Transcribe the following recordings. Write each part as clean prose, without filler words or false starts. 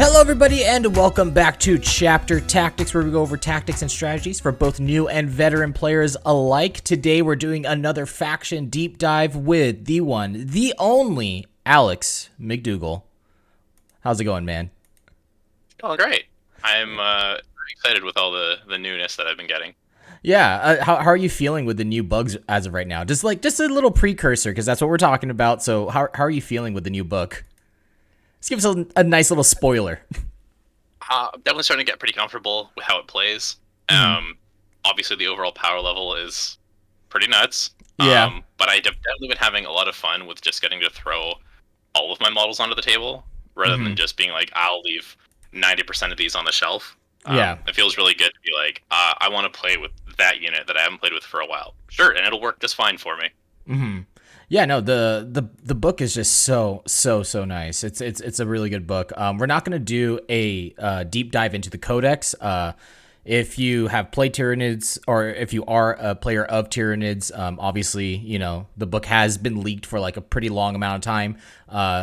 Hello everybody and welcome back to Chapter Tactics, where we go over tactics and strategies for both new and veteran players alike. Today we're doing another faction deep dive with the one, the only, Alex MacDougall. How's it going, man? Oh, great. I'm excited with all the newness that I've been getting. Yeah, how are you feeling with the new bugs as of right now? Just a little precursor, because that's what we're talking about. So how are you feeling with the new book? Let's give us a nice little spoiler. I'm definitely starting to get pretty comfortable with how it plays. Obviously, the overall power level is pretty nuts. Yeah. But I've definitely been having a lot of fun with just getting to throw all of my models onto the table, rather than just being like, I'll leave 90% of these on the shelf. Yeah. It feels really good to be like, I want to play with that unit that I haven't played with for a while. Sure, and it'll work just fine for me. Yeah, no, the book is just so nice. It's a really good book. We're not gonna do a deep dive into the Codex. If you have played Tyranids, or if you are a player of Tyranids, obviously, you know, the book has been leaked for like a pretty long amount of time.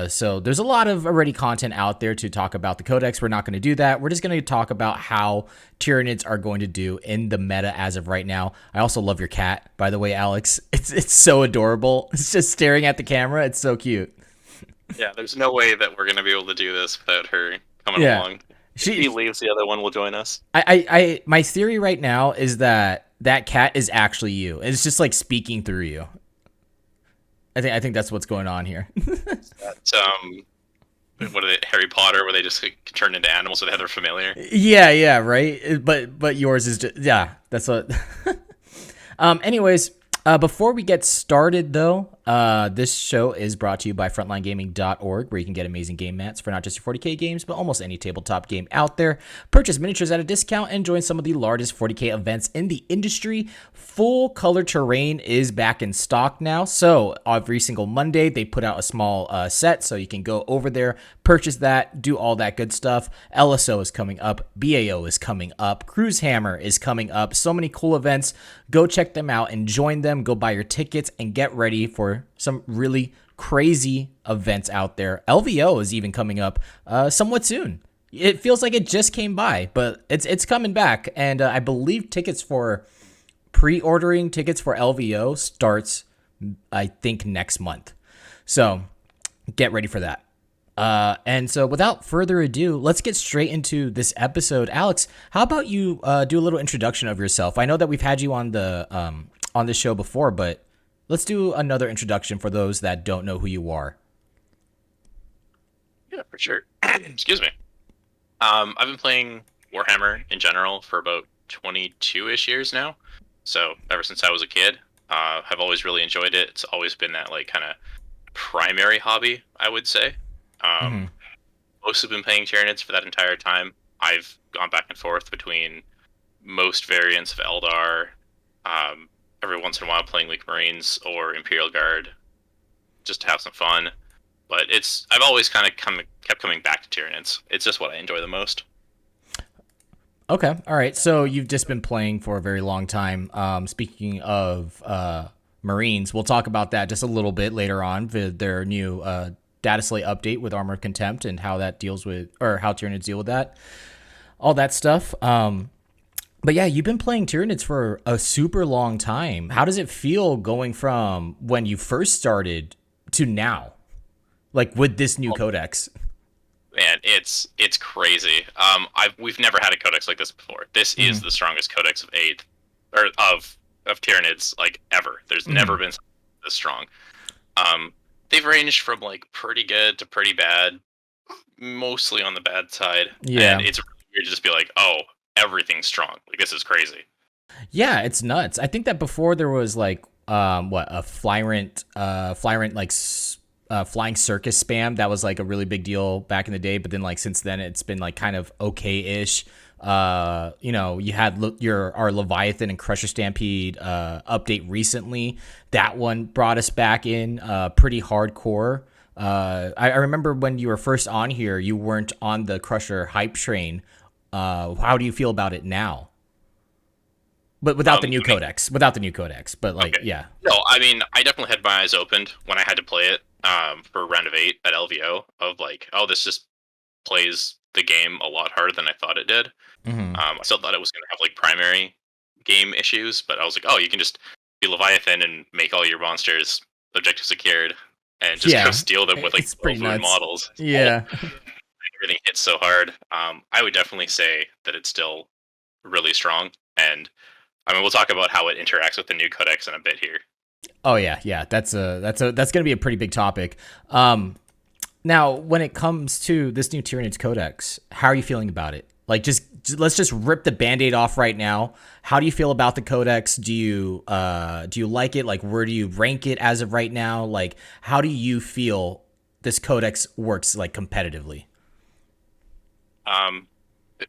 So there's a lot of already content out there to talk about the Codex. We're not going to do that. We're just going to talk about how Tyranids are going to do in the meta as of right now. I also love your cat, by the way, Alex. It's so adorable. It's just staring at the camera. It's so cute. Yeah, there's no way that we're going to be able to do this without her coming along. If she leaves, the other one will join us. My theory right now is that cat is actually you. It's just like speaking through you. I think that's what's going on here. That's, what are they, Harry Potter, where they just like, turn into animals so they have their familiar? Yeah, right. But yours is just, yeah. That's what. Anyways, before we get started, though, this show is brought to you by FrontlineGaming.org, where you can get amazing game mats for not just your 40K games, but almost any tabletop game out there. Purchase miniatures at a discount and join some of the largest 40K events in the industry. Full color terrain is back in stock now, so every single Monday they put out a small set, so you can go over there, purchase that, do all that good stuff. LSO is coming up, BAO is coming up, Cruise Hammer is coming up. So many cool events. Go check them out and join them. Go buy your tickets and get ready for some really crazy events out there. LVO is even coming up somewhat soon. It feels like it just came by, but it's coming back, and I believe tickets for pre-ordering tickets for LVO starts, I think, next month. So get ready for that. And so without further ado, let's get straight into this episode. Alex, how about you do a little introduction of yourself? I know that we've had you on the show before, but let's do another introduction for those that don't know who you are. Yeah, for sure. Excuse me. I've been playing Warhammer in general for about 22-ish years now. So ever since I was a kid, I've always really enjoyed it. It's always been that like kind of primary hobby, I would say. Most have been playing Tyranids for that entire time. I've gone back and forth between most variants of Eldar, every once in a while playing League Marines or Imperial Guard, just to have some fun. But I've always kind of kept coming back to Tyranids. It's just what I enjoy the most. Okay, all right. So you've just been playing for a very long time. Speaking of Marines, we'll talk about that just a little bit later on with their new data slate update with Armor of Contempt and how that deals with, or how Tyranids deal with that, all that stuff. But yeah, you've been playing Tyranids for a super long time. How does it feel going from when you first started to now, like with this new Codex? Man, it's crazy. We've never had a Codex like this before. This is the strongest Codex of Tyranids like ever. There's never been something this strong. They've ranged from like pretty good to pretty bad, mostly on the bad side. Yeah, and it's really weird to just be like, oh, everything's strong. Like this is crazy. yeah, it's nuts. I think that before there was like a Flyrant like flying circus spam that was like a really big deal back in the day, but then like since then it's been like kind of okay-ish. You know, you had our Leviathan and Crusher Stampede update recently. That one brought us back in pretty hardcore. I remember when you were first on here, you weren't on the Crusher hype train. How do you feel about it now? But without the new codex, but like, okay. Yeah. No, I mean, I definitely had my eyes opened when I had to play it for round of 8 at LVO of like, oh, this just plays the game a lot harder than I thought it did. Mm-hmm. I still thought it was going to have like primary game issues, but I was like, oh, you can just be Leviathan and make all your monsters objective secured and just go Yeah, steal them with like it's pretty 12 wound nuts. models. Yeah. Everything hits so hard. I would definitely say that it's still really strong, and I mean we'll talk about how it interacts with the new codex in a bit here. Oh yeah. That's gonna be a pretty big topic. Now when it comes to this new Tyranids Codex, how are you feeling about it? Like, let's just rip the Band-Aid off right now. How do you feel about the Codex? Do you like it? Like, where do you rank it as of right now? Like, how do you feel this Codex works like competitively?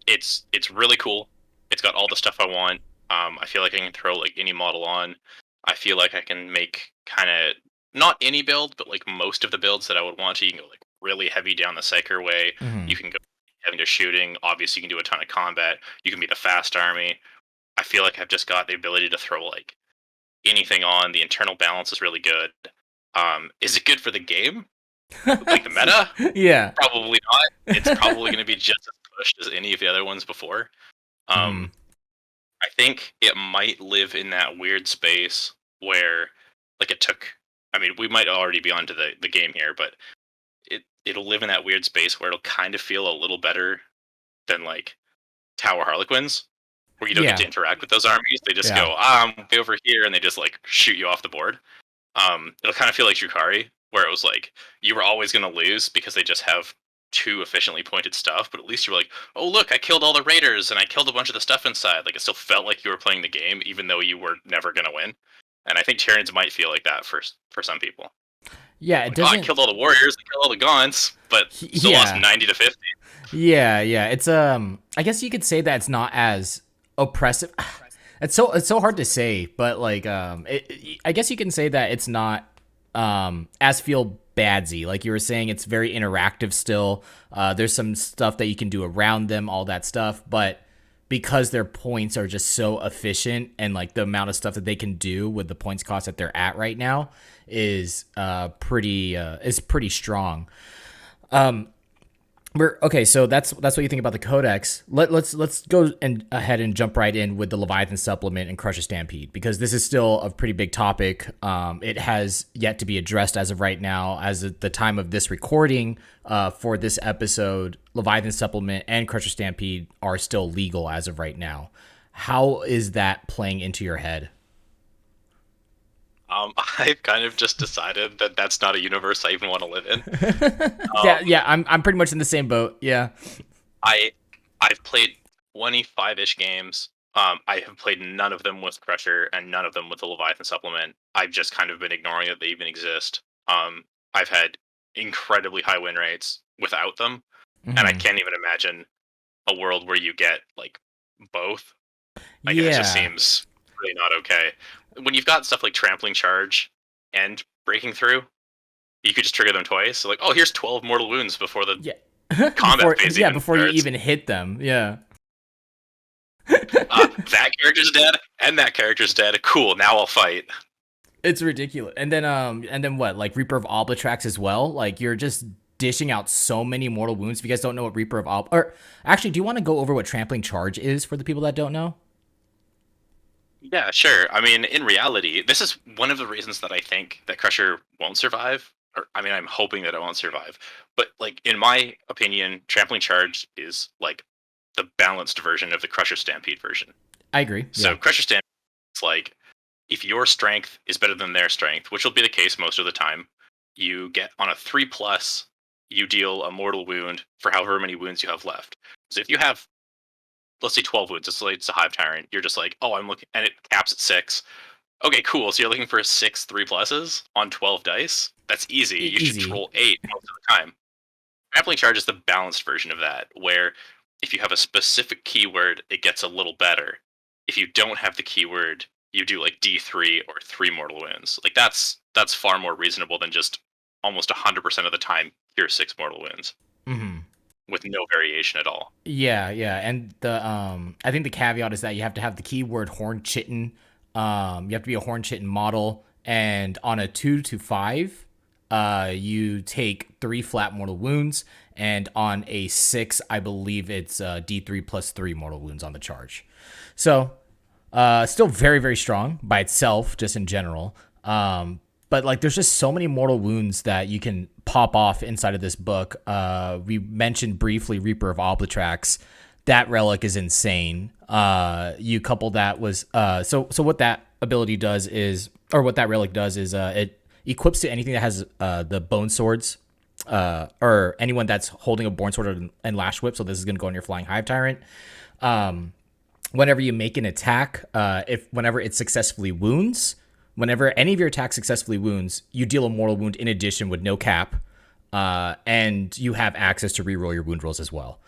It's really cool. It's got all the stuff I want. I feel like I can throw like any model on. I feel like I can make kind of not any build, but like most of the builds that I would want to. You can go like really heavy down the Psyker way. Mm-hmm. You can go heavy into shooting. Obviously, you can do a ton of combat. You can be the fast army. I feel like I've just got the ability to throw like anything on. The internal balance is really good. Is it good for the game? Like the meta? Yeah. Probably not. It's probably going to be just as pushed as any of the other ones before. Mm. I think it might live in that weird space where, like, it took. I mean, we might already be onto the game here, but it'll live in that weird space where it'll kind of feel a little better than like Tower Harlequins, where you don't get to interact with those armies. They just go, I'm way over here, and they just like shoot you off the board. It'll kind of feel like Drukhari, where it was like you were always going to lose because they just have too efficiently pointed stuff, but at least you were like, oh look, I killed all the raiders and I killed a bunch of the stuff inside. Like it still felt like you were playing the game, even though you were never going to win. And I think Tyranids might feel like that for some people. Yeah, it like, doesn't. I killed all the warriors, I killed all the gaunts, but still lost 90 to 50. Yeah. It's I guess you could say that it's not as oppressive. It's so hard to say, but like I guess you can say that it's not as feel badsy. Like you were saying, it's very interactive still. There's some stuff that you can do around them, all that stuff, but because their points are just so efficient and like the amount of stuff that they can do with the points cost that they're at right now is pretty strong. Okay, so that's what you think about the Codex. Let's go ahead and jump right in with the Leviathan supplement and Crusher Stampede, because this is still a pretty big topic. It has yet to be addressed as of right now. As at the time of this recording, for this episode, Leviathan supplement and Crusher Stampede are still legal as of right now. How is that playing into your head? I've kind of just decided that that's not a universe I even want to live in. Yeah, I'm pretty much in the same boat. Yeah, I've played 25-ish games. I have played none of them with Crusher and none of them with the Leviathan supplement. I've just kind of been ignoring that they even exist. I've had incredibly high win rates without them, and I can't even imagine a world where you get like both. Like, it just seems really not okay. When you've got stuff like Trampling Charge and Breaking Through, you could just trigger them twice. So like, oh, here's 12 mortal wounds before the combat phase. Before you even hit them. Yeah. That character's dead, and that character's dead. Cool, now I'll fight. It's ridiculous. And then what? Like Reaper of Albatrax as well? Like you're just dishing out so many mortal wounds. If you guys don't know what Reaper of or actually, do you want to go over what Trampling Charge is for the people that don't know? Yeah, sure. I mean, in reality, this is one of the reasons that I think that Crusher won't survive. Or, I mean, I'm hoping that it won't survive. But, like, in my opinion, Trampling Charge is, like, the balanced version of the Crusher Stampede version. I agree. So, Crusher Stampede is like, if your strength is better than their strength, which will be the case most of the time, you get on a 3+, you deal a mortal wound for however many wounds you have left. So, if you have, let's say 12 wounds, it's a Hive Tyrant, you're just like, oh, I'm looking, and it caps at 6. Okay, cool. So you're looking for 6 3+s on 12 dice? That's easy. You should roll 8 most of the time. Grappling Charge is the balanced version of that, where if you have a specific keyword, it gets a little better. If you don't have the keyword, you do like D3 or 3 mortal wounds. Like that's far more reasonable than just almost 100% of the time cure 6 mortal wounds. Mm-hmm. With no variation at all. Yeah, and the I think the caveat is that you have to have the keyword Horn Chitin. You have to be a Horn Chitin model, and on a 2 to 5, you take 3 flat mortal wounds, and on a 6, I believe it's D3 plus 3 mortal wounds on the charge. So, still very, very strong by itself, just in general. But like, there's just so many mortal wounds that you can pop off inside of this book. We mentioned briefly Reaper of Oblitrax. That relic is insane. You couple that with so what that ability does is, or what that relic does is, it equips to anything that has the bone swords, or anyone that's holding a bone sword and lash whip. So this is going to go on your Flying Hive Tyrant. Whenever you make an attack, whenever it successfully wounds, whenever any of your attacks successfully wounds, you deal a mortal wound in addition with no cap, and you have access to reroll your wound rolls as well.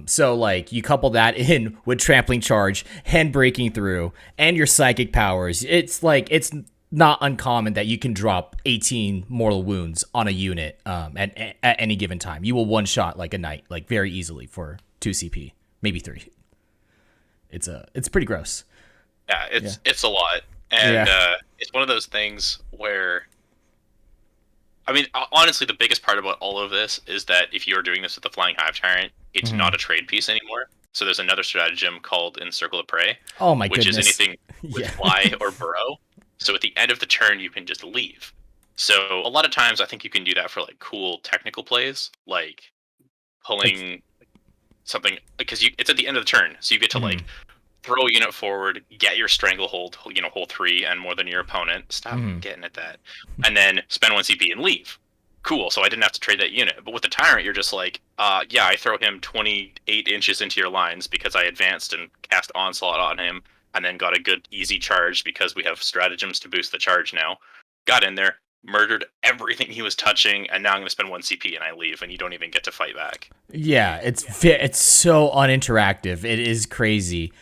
So like, you couple that in with Trampling Charge, Hand Breaking Through, and your psychic powers. It's like, it's not uncommon that you can drop 18 mortal wounds on a unit at any given time. You will one shot like a knight, like very easily for 2 CP, maybe 3. It's pretty gross. Yeah, it's a lot, and it's one of those things where, I mean, honestly, the biggest part about all of this is that if you're doing this with the Flying Hive Tyrant, it's not a trade piece anymore. So there's another stratagem called Encircle the Prey. Oh my which goodness. is anything with fly or burrow. So at the end of the turn, you can just leave. So a lot of times, I think you can do that for like cool technical plays, like pulling something, because it's at the end of the turn, so you get to like throw a unit forward, get your stranglehold, hold 3 and more than your opponent. Stop getting at that, and then spend 1 CP and leave. Cool. So I didn't have to trade that unit. But with the Tyrant, you're just like, I throw him 28 inches into your lines because I advanced and cast Onslaught on him, and then got a good easy charge because we have stratagems to boost the charge now. Got in there, murdered everything he was touching, and now I'm going to spend 1 CP and I leave, and you don't even get to fight back. Yeah, it's so uninteractive. It is crazy.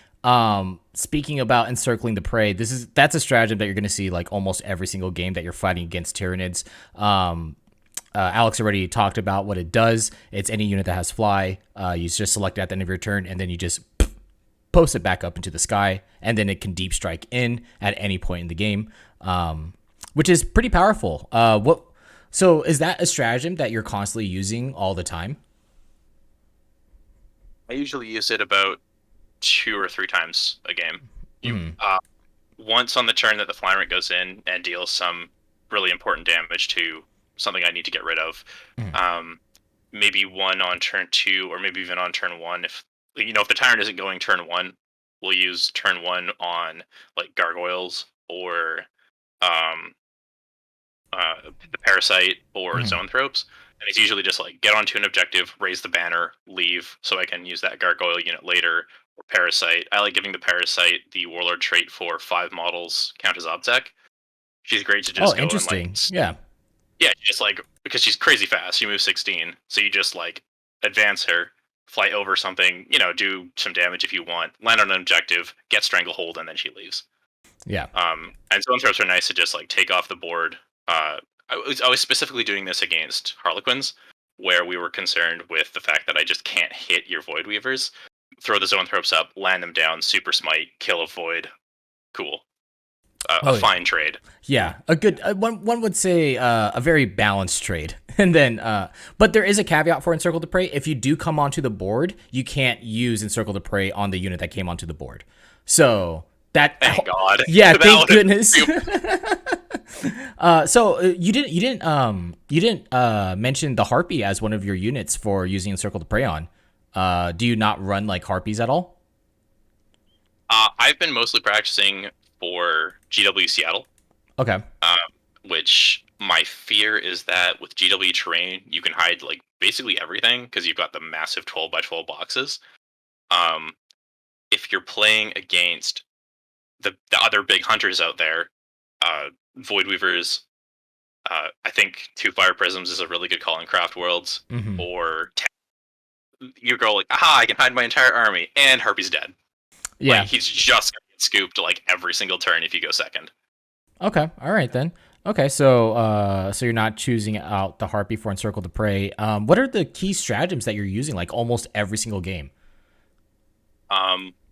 Speaking about Encircling the Prey, that's a stratagem that you're going to see like almost every single game that you're fighting against Tyranids. Alex already talked about what it does. It's any unit that has fly. You just select it at the end of your turn, and then you just post it back up into the sky, and then it can deep strike in at any point in the game, which is pretty powerful. So is that a stratagem that you're constantly using all the time? I usually use it about 2 or 3 times a game. Once on the turn that the Tyrant goes in and deals some really important damage to something I need to get rid of. Maybe 1 on turn 2, or maybe even on turn 1. If the Tyrant isn't going turn 1, we'll use turn 1 on like Gargoyles or the Parasite or Zoanthropes. And it's usually just like get onto an objective, raise the banner, leave, so I can use that Gargoyle unit later. Or Parasite. I like giving the Parasite the Warlord trait for 5 models, count as Obsec. She's great to just go interesting. And, like, yeah, just like, because she's crazy fast. She moves 16, so you just like advance her, fly over something, do some damage if you want, land on an objective, get Stranglehold, and then she leaves. Yeah. And Zoanthropes are nice to just like take off the board. I was specifically doing this against Harlequins, where we were concerned with the fact that I just can't hit your Void Weavers. Throw the Zoanthropes up, land them down, super smite, kill a Void. Cool. A fine trade. Yeah, a good one would say a very balanced trade. And then, but there is a caveat for Encircle the Prey. If you do come onto the board, you can't use Encircle the Prey on the unit that came onto the board. So that, thank God. Yeah, thank goodness. So you didn't mention the Harpy as one of your units for using Encircle the Prey on. Do you not run like Harpies at all? I've been mostly practicing for GW Seattle. Okay. Which my fear is that with GW terrain, you can hide like basically everything because you've got the massive 12x12 boxes. If you're playing against the other big hunters out there, Void Weavers, I think 2 Fire Prisms is a really good call in Craft Worlds, or you go like, aha, I can hide my entire army, and Harpy's dead. Yeah. Like, he's just gonna get scooped like every single turn if you go second. Okay, all right then. Okay, so you're not choosing out the Harpy for Encircle the Prey. What are the key stratagems that you're using like almost every single game?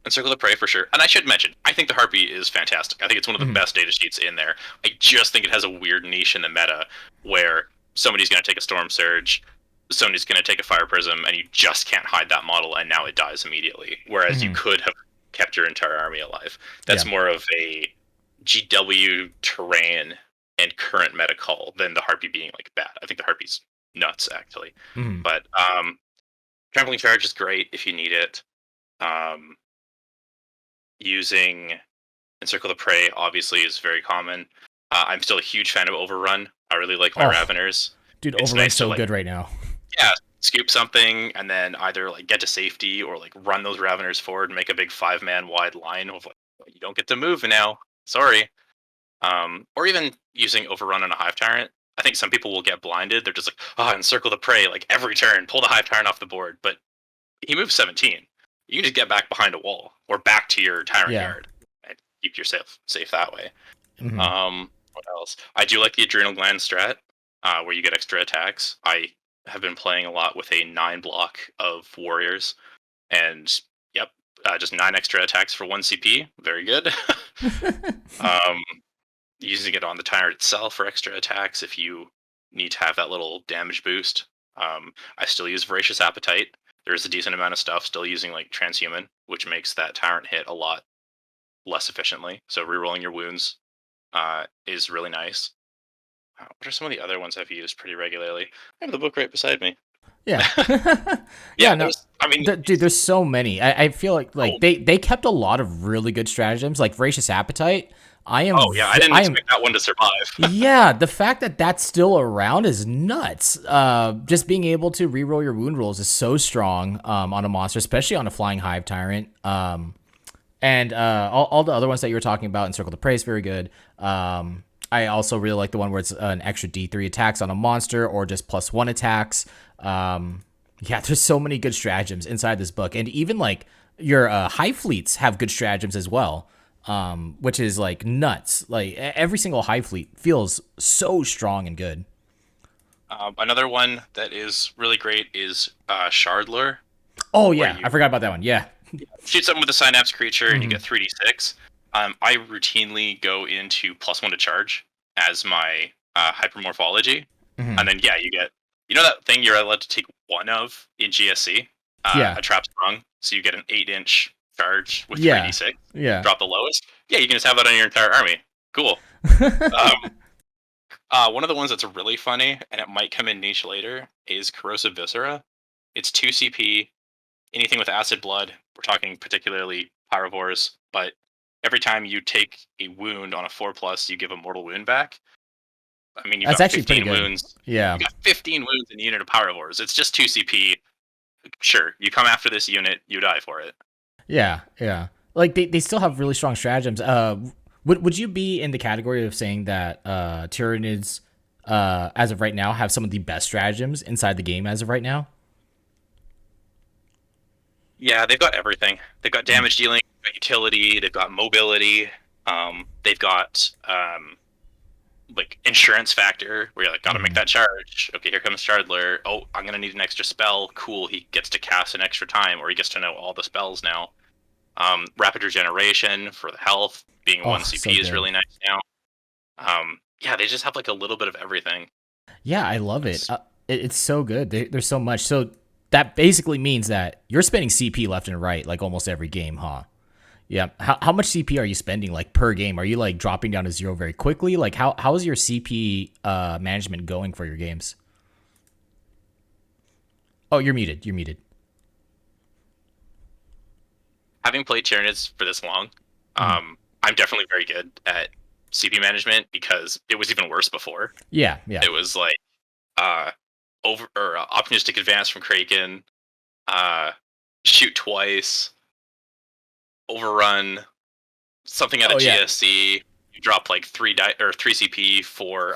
Encircle the Prey for sure. And I should mention, I think the Harpy is fantastic. I think it's one of the Mhm. best data sheets in there. I just think it has a weird niche in the meta where somebody's going to take a Storm Surge, somebody's going to take a Fire Prism, and you just can't hide that model, and now it dies immediately. Whereas you Mhm. could have kept your entire army alive. That's Yeah. more of a GW terrain and current meta call than the Harpy being like bad. I think the Harpy's nuts, actually. Mhm. But Trampling Charge is great if you need it. Um, Using Encircle the Prey obviously is very common. I'm still a huge fan of Overrun. I really like my Oh, Raveners. dude, It's Overrun's nice to so like, good right now. yeah, scoop something and then either like get to safety or like run those Raveners forward and make a big 5-man wide line of like, you don't get to move now. Sorry. Or even using Overrun on a Hive Tyrant. I think some people will get blinded. They're just like, oh, Encircle the Prey like every turn, pull the Hive Tyrant off the board. But he moves 17. You can just get back behind a wall or back to your Tyrant Yeah. Guard and keep yourself safe that way. Mhm. What else? I do like the Adrenal Gland strat, where you get extra attacks. I have been playing a lot with a 9 block of Warriors, and yep, just 9 extra attacks for 1 CP. Very good. um, Using it on the Tyrant itself for extra attacks if you need to have that little damage boost. I still use Voracious Appetite. There's a decent amount of stuff still using like Transhuman, which makes that Tyrant hit a lot less efficiently. So rerolling your wounds is really nice. What are some of the other ones I've used pretty regularly? I have the book right beside me. Yeah. Yeah, Yeah, no. there's. I mean, Dude, there's so many. I feel like oh, they kept a lot of really good stratagems, like Voracious Appetite. oh yeah, I didn't I am expect that one to survive. Yeah, the fact that that's still around is nuts. Just being able to reroll your wound rolls is so strong on a monster, especially on a flying hive tyrant. And all the other ones that you were talking about, Encircle the Prey is very good. I also really like the one where it's an extra D3 attacks on a monster or just +1 attacks. Yeah, there's so many good stratagems inside this book, and even like your hive fleets have good stratagems as well, which is like nuts. Like every single hive fleet feels so strong and good. Another one that is really great is Shardler, Oh where yeah, you I forgot about that one. Yeah. shoot something with a Synapse creature and you Mhm. get 3d6. I routinely go into +1 to charge as my hypermorphology, and Mhm. then yeah, you get that thing you're allowed to take one of in GSC, Yeah. a trap sprung, so you get an 8-inch charge with Yeah. 3d6. Yeah. Drop the lowest. Yeah, you can just have that on your entire army. Cool. Um, One of the ones that's really funny, and it might come in niche later, is Corrosive Viscera. It's 2 CP, anything with acid blood. We're talking particularly Pyrovores, but every time you take a wound on a 4+, you give a mortal wound back. I mean, you've That's got actually pretty 15 good. wounds. You Yeah. got 15 wounds in a unit of Pyrovores. It's just 2 CP. Sure, you come after this unit, you die for it. Yeah, yeah. Like they still have really strong stratagems. Would you be in the category of saying that Tyranids, as of right now, have some of the best stratagems inside the game as of right now? Yeah, they've got everything. They've got Mm. damage dealing, they've got utility, they've got mobility, they've got like insurance factor where you're like, gotta make Mhm. that charge. Okay, here comes Shardler. Oh, I'm gonna need an extra spell. Cool, he gets to cast an extra time, or he gets to know all the spells now. Rapid regeneration for the health, being one Oh, so CP is good. really nice now. Yeah, they just have like a little bit of everything. Yeah, I love it. It's It's so good. There's so much. So that basically means that you're spending CP left and right, like almost every game, huh? Yeah. How much CP are you spending like per game? Are you like dropping down to zero very quickly? Like how is your CP management going for your games? Oh, you're muted. You're muted. having played Tyranids for this long. Mhm. I'm definitely very good at CP management because it was even worse before. Yeah, yeah. It was like uh, opportunistic advance from Kraken, uh, shoot twice, overrun, something out Oh of yeah. GSC. You drop like 3 CP for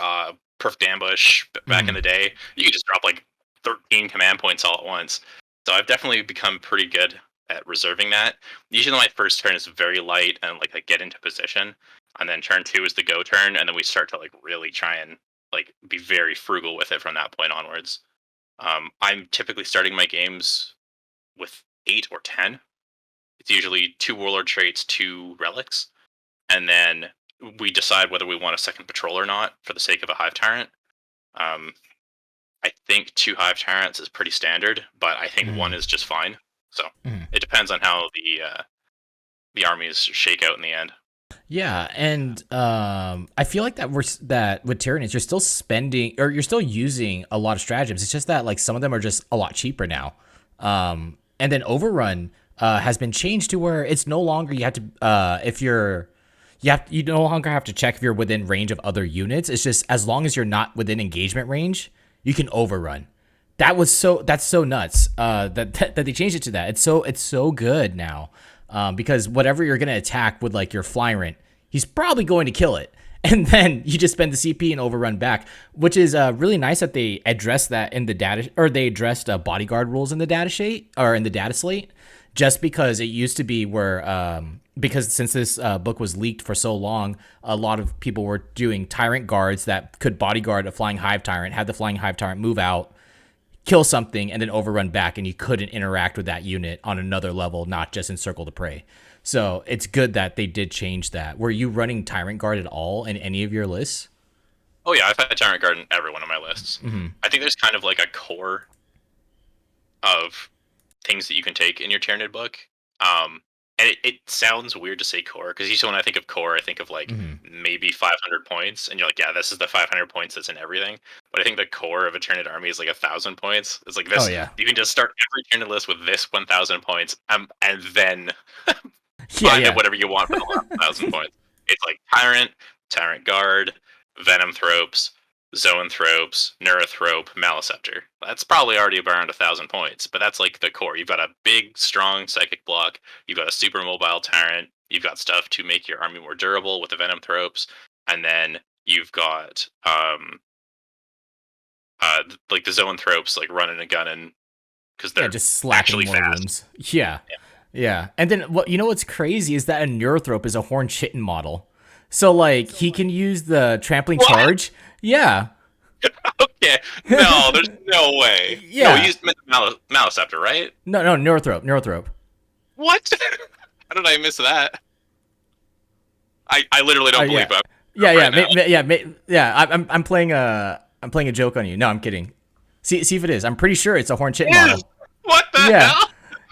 perfect ambush back in Mhm. the day. You could just drop like 13 command points all at once. So I've definitely become pretty good at reserving that. Usually my first turn is very light and like I get into position, and then turn 2 is the go turn, and then we start to like really try and like be very frugal with it from that point onwards. I'm typically starting my games with 8 or 10. It's usually 2 warlord traits, 2 relics, and then we decide whether we want a second patrol or not for the sake of a hive tyrant. Um, I think 2 hive tyrants is pretty standard, but I think 1 Mm. is just fine. So Mm. it depends on how the armies shake out in the end. Yeah, and I feel like that with Tyranids, you're still spending or you're still using a lot of stratagems. It's just that like some of them are just a lot cheaper now. And then Overrun has been changed to where it's no longer you have to if you no longer have to check if you're within range of other units. It's just as long as you're not within engagement range, you can overrun. That's so nuts that they changed it to that. It's so good now. Because whatever you're going to attack with like your Flyrant, he's probably going to kill it. And then you just spend the CP and overrun back, which is really nice that they addressed that in the data, or they addressed bodyguard rules in the data sheet or in the data slate, just because it used to be where, because since this book was leaked for so long, a lot of people were doing Tyrant Guards that could bodyguard a flying hive tyrant, have the flying hive tyrant move out, kill something, and then overrun back, and you couldn't interact with that unit on another level, not just Encircle the Prey. So it's good that they did change that. Were you running Tyrant Guard at all in any of your lists? Oh yeah, I've had Tyrant Guard in every one of my lists. Mm-hmm. I think there's kind of like a core of things that you can take in your Tyranid book. And it sounds weird to say core, because usually when I think of core, I think of like maybe 500 points, and you're like, yeah, this is the 500 points that's in everything. But I think the core of a Tyranid army is like 1,000 points. It's like this. Oh, yeah. You can just start every Tyranid list with this 1,000 points, and then Yeah, find yeah. out whatever you want for the last 1,000 points. It's like Tyrant, Tyrant Guard, Venomthropes, Zoanthropes, Neurothrope, Maliceptor. That's probably already around 1,000 points, but that's like the core. You've got a big, strong psychic block. You've got a super mobile Tyrant. You've got stuff to make your army more durable with the Venomthropes, and then you've got like the Zoanthropes, like running and gunning because they're just slacking actually more fast. wounds. Yeah. And then what's crazy is that a Neurothrope is a Horn Chitin model. So like he can use the trampling charge. Yeah. Okay. No, there's no way. Yeah. No, he used Maliceptor, right? No, Neurothrope. What? How did I miss that? I literally don't believe yeah. it. I'm playing a joke on you. No, I'm kidding. See if it is. I'm pretty sure it's a Horn Chitin model. What the hell?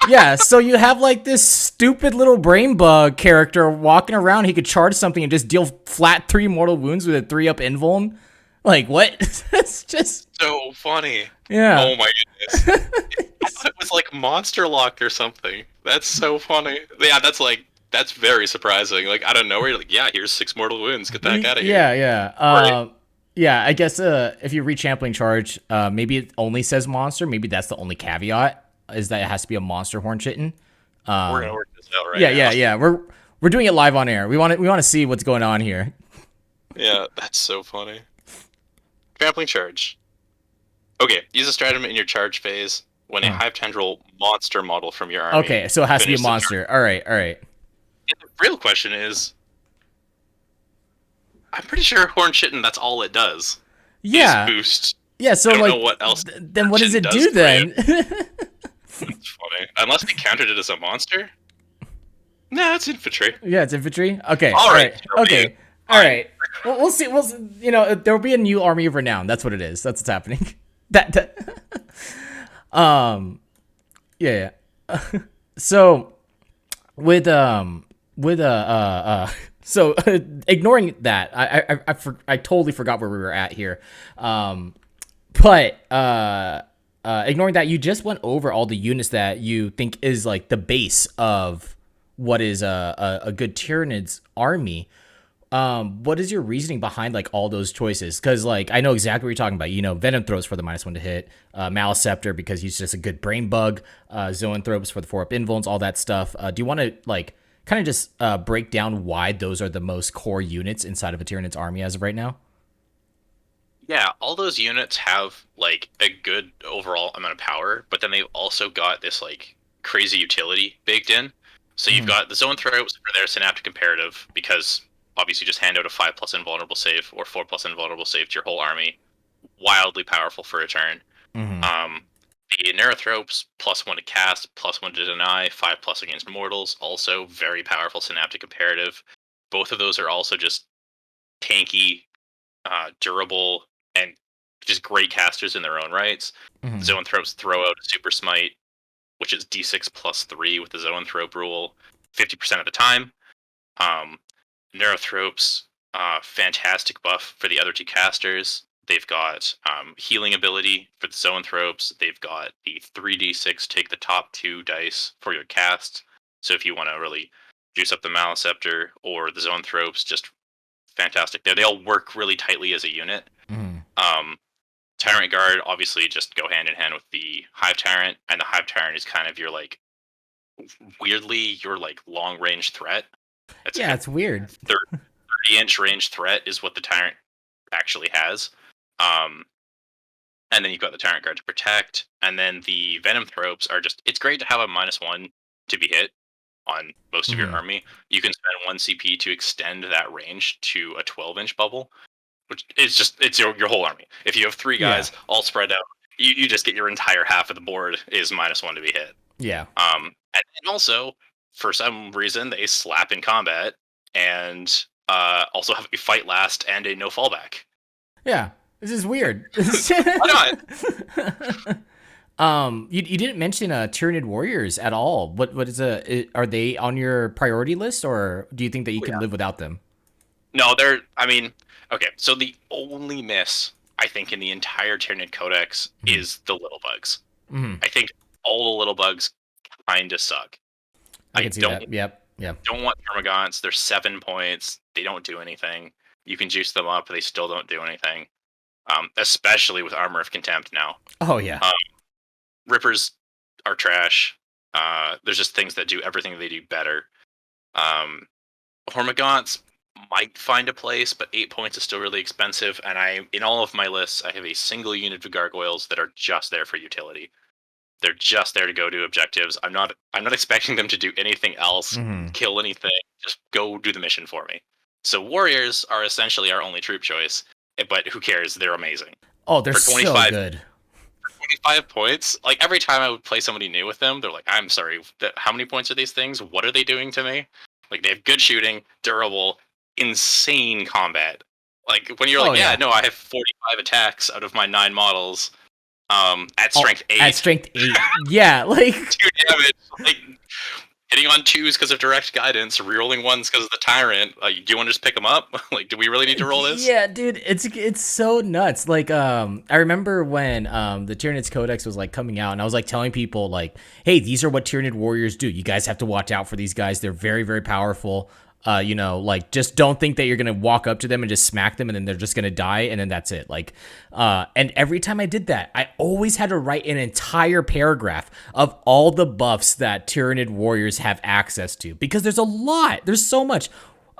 Yeah, so you have like this stupid little brain bug character walking around. He could charge something and just deal flat 3 mortal wounds with a 3-up invuln. Like, what? It's just so funny. Yeah. Oh my goodness. I thought it was like Monster Locked or something. That's so funny. Yeah, that's very surprising. Like out of nowhere, you're like, yeah, here's 6 mortal wounds. Get the heck out of here. Yeah. Yeah, I guess if you read Trampling Charge, maybe it only says monster. Maybe that's the only caveat, is that it has to be a monster Horn Chitin. We're gonna work this out right now. Yeah. We're doing it live on air. We want to see what's going on here. Yeah, that's so funny. Trampling Charge. Okay, use a stratagem in your charge phase when a Hive Tendril monster model from your army. Okay, so it has to be a monster. All right. And the real question is, I'm pretty sure Horn Chitin, that's all it does. Yeah. Is boost. Yeah, so I don't like, know what else then what does it do then? That's funny. Unless we counted it as a monster? Nah, it's infantry. Yeah, it's infantry. Okay. All right. Okay. All right. Well, we'll see. There will be a new army of renown. That's what it is. That's what's happening. Yeah. So so ignoring that, I totally forgot where we were at here. But ignoring that, you just went over all the units that you think is like the base of what is a good Tyranids army. What is your reasoning behind like all those choices? Because like I know exactly what you're talking about. Venomthropes for the -1 to hit, Maliceptor because he's just a good brain bug, Zoanthropes for the 4-up invulns, all that stuff. Do you want to like kind of just break down why those are the most core units inside of a Tyranids army as of right now? Yeah, all those units have like a good overall amount of power, but then they've also got this like crazy utility baked in. So you've got the Zoanthropes for their synaptic imperative, because obviously just hand out a 5+ invulnerable save or 4+ invulnerable save to your whole army. Wildly powerful for a turn. The Neurothropes, +1 to cast, +1 to deny, 5+ against mortals, also very powerful Synaptic Imperative. Both of those are also just tanky, durable, and just great casters in their own rights. Mhm. Zoanthropes throw out a Super Smite, which is D6 +3 with the Zoanthrope rule, 50% of the time. Neurothropes, fantastic buff for the other two casters. They've got healing ability for the Zoanthropes. They've got the 3d6 take the top 2 dice for your cast. So if you want to really juice up the Maliceptor or the Zoanthropes, just fantastic. They all work really tightly as a unit. Mhm. Tyrant Guard obviously just go hand in hand with the Hive Tyrant, and the Hive Tyrant is kind of your like weirdly your like long range threat. It's Yeah, like it's weird. 30-inch range threat is what the Tyrant actually has. And then you've got the Tyrant Guard to protect, and then the Venom Thropes are just, it's great to have a -1 to be hit on most of your Mhm. army. You can spend 1 CP to extend that range to a 12-inch bubble, which is just, it's your whole army. If you have 3 Yeah. guys all spread out, you just get your entire half of the board is -1 to be hit. Yeah. And then also, for some reason, they slap in combat and also have a fight last and a no fallback. Yeah. This is weird. Why not? You didn't mention Tyranid Warriors at all. What is are they on your priority list, or do you think that you can live without them? No, they're, I mean, okay, so the only miss, I think, in the entire Tyranid Codex is the little bugs. Mhm. I think all the little bugs kind of suck. I can see that. Yep. Don't want Termagants. They're 7 points. They don't do anything. You can juice them up, but they still don't do anything. Especially with Armor of Contempt now. Oh yeah. Rippers are trash. There's just things that do everything they do better. Hormagaunts might find a place, but 8 points is still really expensive. And in all of my lists, I have a single unit of gargoyles that are just there for utility. They're just there to go do objectives. I'm not expecting them to do anything else, kill anything. Just go do the mission for me. So warriors are essentially our only troop choice, but who cares? They're amazing. Oh, they're so good. 25 points. Like every time I would play somebody new with them, they're like, "I'm sorry, how many points are these things? What are they doing to me?" Like they have good shooting, durable, insane combat. Like when you're like, "Yeah, no, I have 45 attacks out of my 9 models." At strength 8. At strength 8. Yeah, like 2 damage. Like hitting on 2s because of direct guidance, rerolling 1s because of the tyrant. Like, do you want to just pick them up? Like, do we really need to roll this? Yeah, dude, it's so nuts. Like, I remember when the Tyranids Codex was like coming out, and I was like telling people like, hey, these are what Tyranid Warriors do. You guys have to watch out for these guys. They're very, very powerful. Like just don't think that you're gonna walk up to them and just smack them and then they're just gonna die and then that's it. Like, and every time I did that, I always had to write an entire paragraph of all the buffs that Tyranid Warriors have access to because there's a lot. There's so much.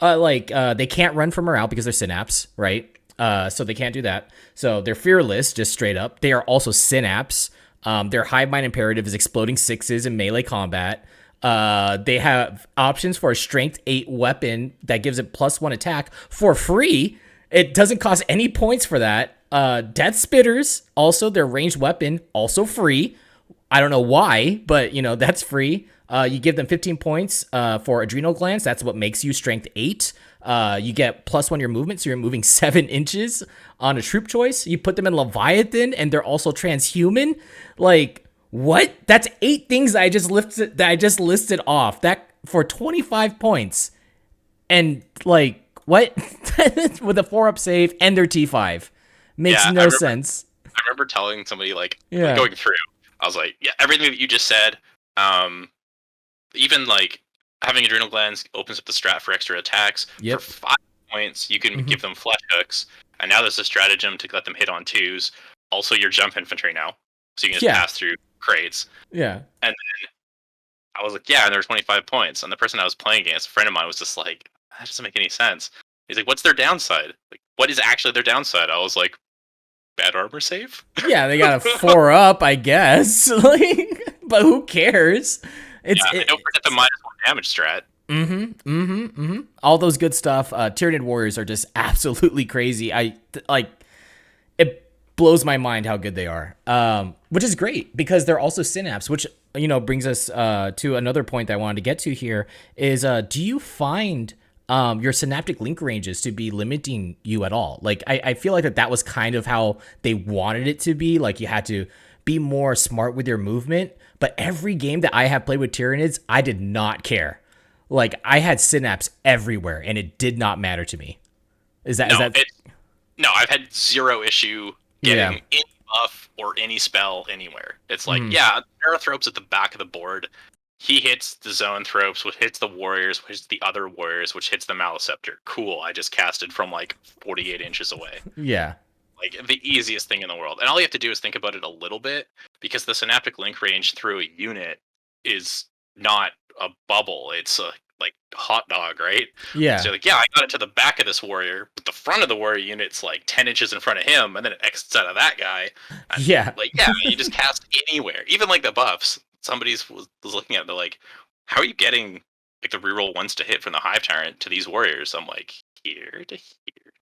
They can't run from morale because they're synapse, right? So they can't do that. So they're fearless, just straight up. They are also synapse. Their hive mind imperative is exploding 6s in melee combat. They have options for a strength 8 weapon that gives it +1 attack for free. It doesn't cost any points for that. Death Spitters, also their ranged weapon, also free. I don't know why, but that's free. You give them 15 points for adrenal glands. That's what makes you strength 8. You get +1 your movement, so you're moving 7 inches on a troop choice. You put them in Leviathan, and they're also transhuman. Like, what? That's 8 things that I just listed off. That for 25 points. And like, what? With a 4-up save and their T5. Makes no sense. I remember telling somebody like going through, I was like, yeah, everything that you just said, even like having adrenal glands opens up the strat for extra attacks. Yep. For 5 points, you can give them flesh hooks, and now there's a stratagem to let them hit on 2s. Also, your jump infantry now, so you can just pass through crates. Yeah. And then I was like, yeah, and there were 25 points. And the person I was playing against, a friend of mine, was just like, that doesn't make any sense. He's like, what's their downside? Like, what is actually their downside? I was like, bad armor save? Yeah, they got a 4-up, I guess. Like, but who cares? Don't forget the -1 damage strat. All those good stuff. Tyranid Warriors are just absolutely crazy. blows my mind how good they are. Which is great because they're also synapse, which brings us to another point that I wanted to get to here is do you find your synaptic link ranges to be limiting you at all? Like I feel like that was kind of how they wanted it to be. Like you had to be more smart with your movement. But every game that I have played with Tyranids, I did not care. Like I had synapse everywhere, and it did not matter to me. Is that No, I've had zero issue getting any buff or any spell anywhere. It's like, Nerathropes at the back of the board. He hits the Zoanthropes, which hits the Warriors, which hits the other Warriors, which hits the Maliceptor. Cool, I just casted from like 48 inches away. Yeah. Like the easiest thing in the world. And all you have to do is think about it a little bit, because the synaptic link range through a unit is not a bubble. It's a like hot dog, right? Yeah. So like, yeah, I got it to the back of this warrior, but the front of the warrior unit's like 10 inches in front of him, and then it exits out of that guy. And you just cast anywhere. Even like the buffs. Somebody's was looking at it, they're like, how are you getting like the reroll ones to hit from the Hive Tyrant to these warriors? I'm like, here to here.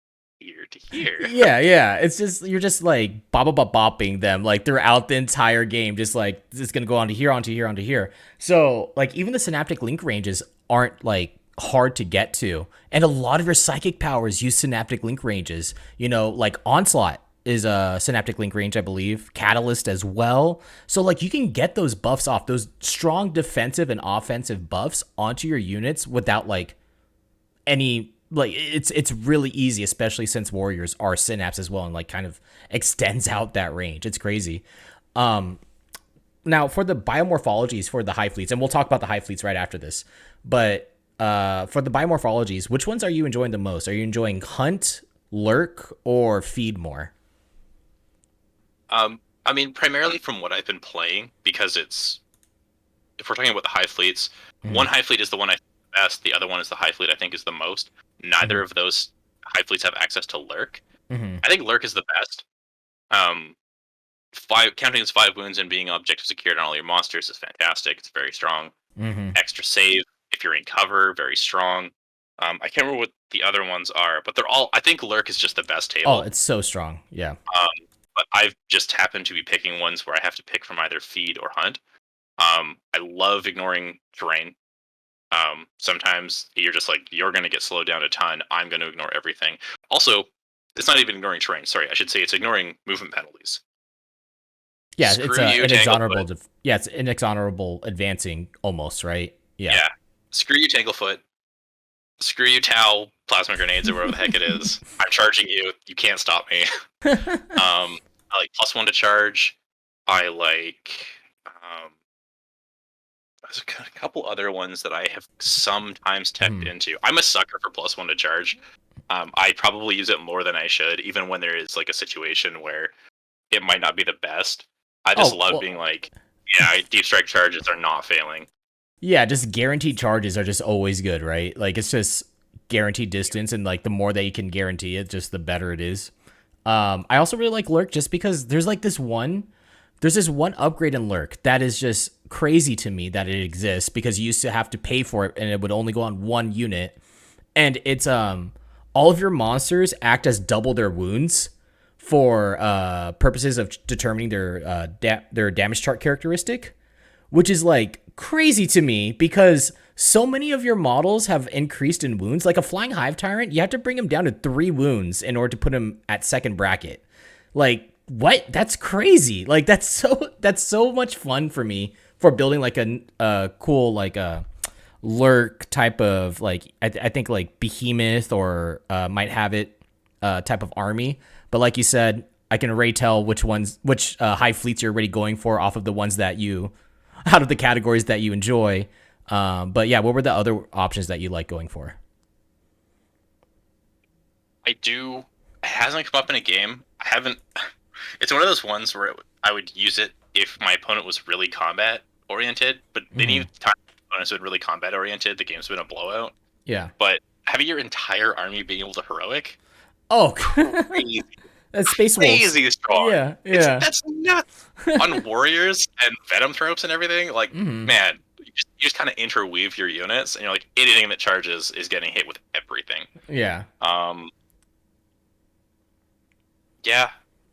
Here to here. Yeah. It's just you're just like bopping them like throughout the entire game, just like this is gonna go on to here, onto here, onto here. So like even the synaptic link ranges aren't like hard to get to, and a lot of your psychic powers use synaptic link ranges. Like Onslaught is a synaptic link range, I believe. Catalyst as well. So like you can get those buffs off, those strong defensive and offensive buffs onto your units without like any. Like it's really easy, especially since warriors are synapse as well, and like kind of extends out that range. It's crazy. Now for the biomorphologies for the hive fleets, and we'll talk about the hive fleets right after this. But for the biomorphologies, which ones are you enjoying the most? Are you enjoying hunt, lurk, or feed more? I mean, primarily from what I've been playing, because if we're talking about the hive fleets, one hive fleet is the one I think is the best. The other one is the hive fleet I think is the most. Neither of those hive fleets have access to lurk. I think lurk is the best. Counting as 5 wounds and being objective secured on all your monsters is fantastic. It's very strong. Extra save if you're in cover, very strong. I can't remember what the other ones are, but they're all. I think lurk is just the best table. Oh, it's so strong. Yeah. But I've just happened to be picking ones where I have to pick from either feed or hunt. I love ignoring terrain. Sometimes you're just like, you're going to get slowed down a ton. I'm going to ignore everything. Also, it's not even ignoring terrain. Sorry, I should say it's ignoring movement penalties. Yeah, it's inexhonorable. It's inexhonorable advancing almost, right? Yeah. Screw you, Tanglefoot. Screw you, Tau, plasma grenades, or whatever the heck it is. I'm charging you. You can't stop me. I like +1 to charge. I like there's a couple other ones that I have sometimes teched into. I'm a sucker for +1 to charge. I probably use it more than I should, even when there is like a situation where it might not be the best. I just love being like, deep strike charges are not failing. Yeah, just guaranteed charges are just always good, right? Like it's just guaranteed distance, and like the more that you can guarantee it, just the better it is. I also really like lurk just because there's this one upgrade in lurk that is just crazy to me that it exists, because you used to have to pay for it and it would only go on one unit, and it's all of your monsters act as double their wounds for purposes of determining their damage chart characteristic, which is like crazy to me because so many of your models have increased in wounds. Like a flying hive tyrant, you have to bring him down to 3 wounds in order to put him at second bracket. Like what? That's crazy. Like that's so much fun for me for building like a cool like a lurk type of like I think like behemoth or might have it type of army. But like you said, I can already tell which hive fleets you're already going for off of the ones that out of the categories that you enjoy. But yeah, what were the other options that you like going for? It hasn't come up in a game. I haven't. It's one of those ones where I would use it if my opponent was really combat oriented. But any time opponents have been really combat oriented, the game's been a blowout. Yeah. But having your entire army being able to heroic. Oh, crazy. That's Space Wolves. Crazy strong. Yeah. That's nuts. On warriors and venom tropes and everything, like man, you just kind of interweave your units, and you're like, anything that charges is getting hit with everything. Yeah. Yeah.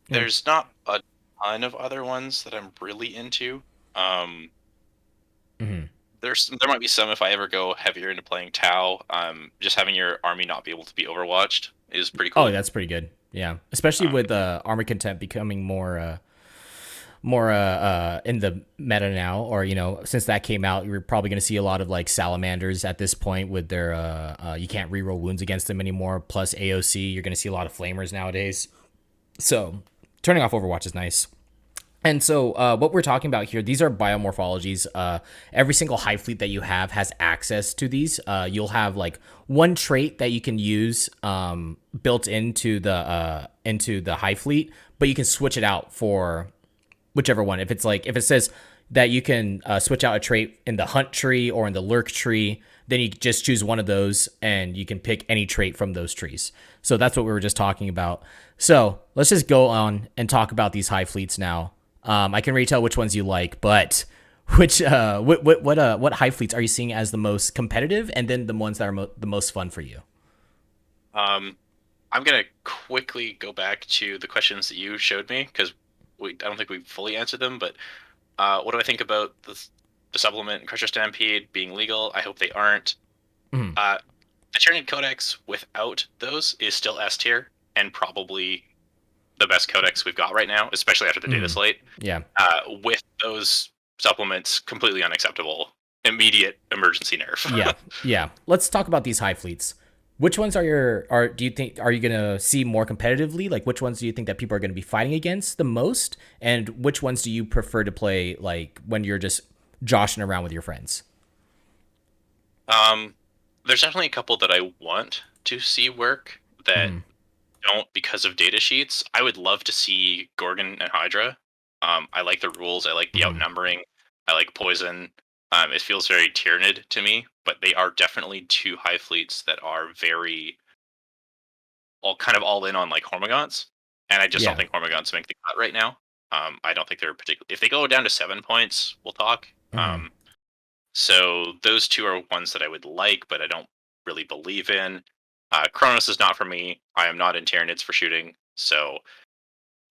Yeah. There's not a ton of other ones that I'm really into. Um, Hmm. there might be some if I ever go heavier into playing Tau. Just having your army not be able to be overwatched is pretty Oh, cool. that's pretty good. Yeah, especially Um, with armor content becoming more in the meta now, or since that came out, you're probably going to see a lot of like salamanders at this point with their you can't reroll wounds against them anymore. Plus AOC, you're going to see a lot of flamers nowadays. So turning off Overwatch is nice. And so, what we're talking about here, these are biomorphologies. Every single hive fleet that you have has access to these. You'll have like one trait that you can use built into the hive fleet, but you can switch it out for whichever one. If it says that you can switch out a trait in the hunt tree or in the lurk tree, then you just choose one of those and you can pick any trait from those trees. So that's what we were just talking about. So let's just go on and talk about these hive fleets now. I can already tell which ones you like, but what hive fleets are you seeing as the most competitive, and then the ones that are the most fun for you? um, I'm gonna quickly go back to the questions that you showed me because I don't think we fully answered them. But what do I think about the supplement Crusher Stampede being legal? I hope they aren't. Mhm. The Tyranid Codex without those is still S tier and probably the best codex we've got right now, especially after the data Mhm. slate. Yeah. With those supplements, completely unacceptable. Immediate emergency nerf. Yeah. Yeah. Let's talk about these hive fleets. Which ones do you think are you gonna see more competitively? Like which ones do you think that people are gonna be fighting against the most? And which ones do you prefer to play like when you're just joshing around with your friends? um, there's definitely a couple that I want to see work that Mm. don't because of data sheets. I would love to see Gorgon and Hydra. I like the rules. I like the Mm. outnumbering. I like poison. It feels very Tyranid to me, but they are definitely two high fleets that are very all in on like Hormagaunts, and I just don't Yeah. think Hormagaunts make the cut right now. I don't think they're particularly. If they go down to 7 points, we'll talk. Mm. So those two are ones that I would like, but I don't really believe in. Kronos is not for me. I am not in Tyranids for shooting. So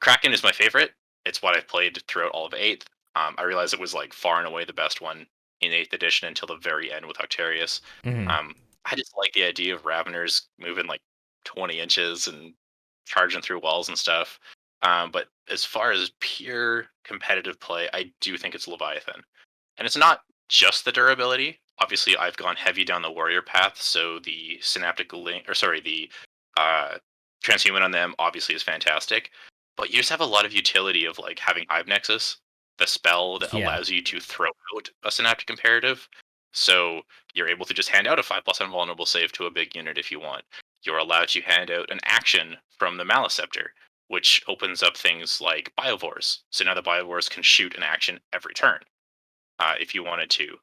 Kraken is my favorite. It's what I've played throughout all of eighth. I realized it was like far and away the best one in eighth edition until the very end with Octarius. Mm. I just like the idea of Raveners moving like 20 inches and charging through walls and stuff. But as far as pure competitive play, I do think it's Leviathan. And it's not just the durability. Obviously, I've gone heavy down the warrior path, so the synaptic link, or sorry, the uh, transhuman on them obviously is fantastic. But you just have a lot of utility of like having Hive Nexus, the spell that Yeah. allows you to throw out a synaptic imperative. So you're able to just hand out a 5+ invulnerable save to a big unit if you want. You're allowed to hand out an action from the Maliceptor, which opens up things like Biovores. So now the Biovores can shoot an action every turn if you wanted to.